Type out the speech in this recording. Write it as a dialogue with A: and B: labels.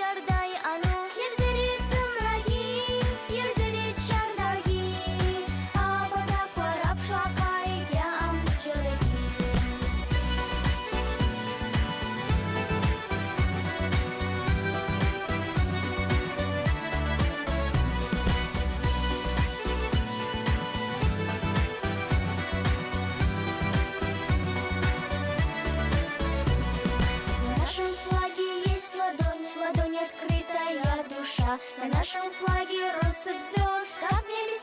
A: Чардай, а ну, ердерится мраги, ердерит чардаги, а базак параб шахай, я ам челеги. На нашем флаге есть ладонь, ладонь открытая душа. На нашем флаге россыпь звезд, как в небе